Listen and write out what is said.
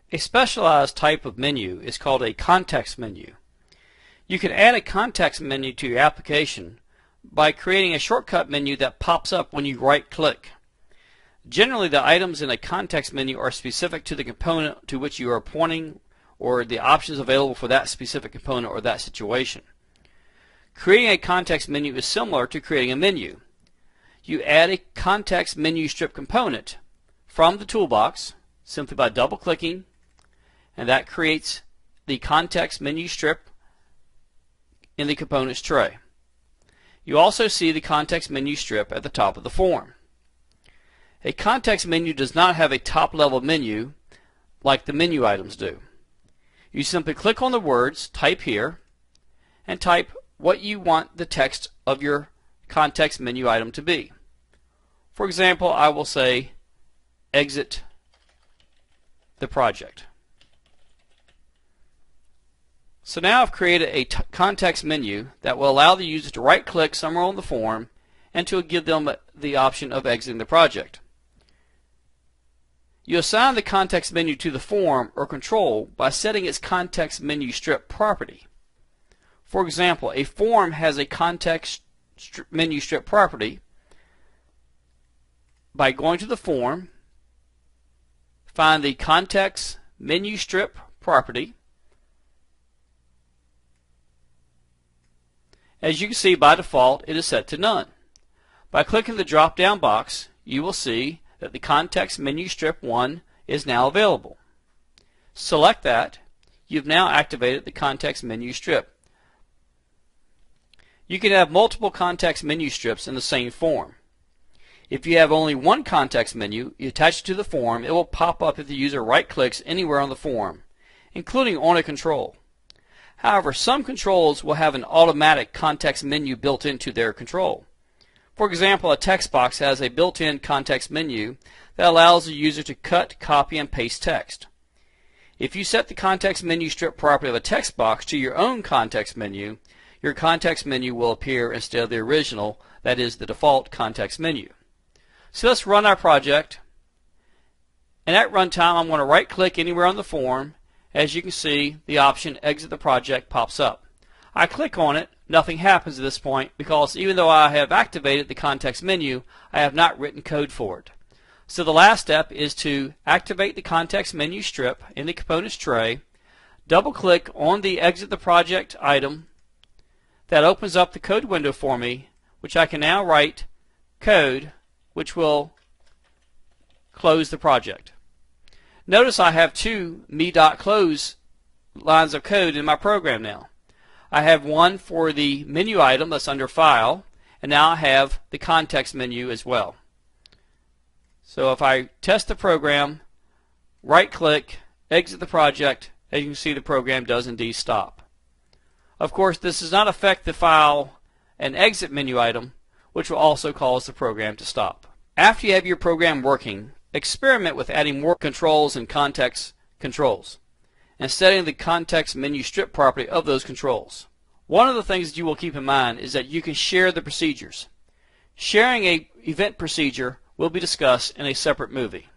A specialized type of menu is called a context menu. You can add a context menu to your application by creating a shortcut menu that pops up when you right-click. Generally, the items in a context menu are specific to the component to which you are pointing or the options available for that specific component or that situation. Creating a context menu is similar to creating a menu. You add a context menu strip component from the toolbox simply by double-clicking, and that creates the context menu strip in the components tray. You also see the context menu strip at the top of the form. A context menu does not have a top-level menu like the menu items do. You simply click on the words, type here, and type what you want the text of your context menu item to be. For example, I will say exit the project. So now I've created a context menu that will allow the user to right-click somewhere on the form and to give them the option of exiting the project. You assign the context menu to the form or control by setting its context menu strip property. For example, a form has a context menu strip property. By going to the form, find the context menu strip property. As you can see, by default it is set to none. By clicking the drop down box, you will see that the context menu strip 1 is now available. Select that. You've now activated the context menu strip. You can have multiple context menu strips in the same form. If you have only one context menu, you attach it to the form, it will pop up if the user right-clicks anywhere on the form, including on a control. However, some controls will have an automatic context menu built into their control. For example, a text box has a built-in context menu that allows the user to cut, copy, and paste text. If you set the context menu strip property of a text box to your own context menu, your context menu will appear instead of the original, that is the default context menu. So let's run our project. And at runtime, I'm going to right-click anywhere on the form. As you can see, the option Exit the Project pops up. I click on it. Nothing happens at this point because even though I have activated the context menu, I have not written code for it. So the last step is to activate the context menu strip in the components tray, double-click on the Exit the Project item. That opens up the code window for me, which I can now write code which will close the project. Notice I have two me.close lines of code in my program now. I have one for the menu item that's under File, and now I have the context menu as well. So if I test the program, right-click, exit the project, as you can see the program does indeed stop. Of course, this does not affect the File and Exit menu item, which will also cause the program to stop. After you have your program working, experiment with adding more controls and context controls and setting the context menu strip property of those controls. One of the things that you will keep in mind is that you can share the procedures. Sharing an event procedure will be discussed in a separate movie.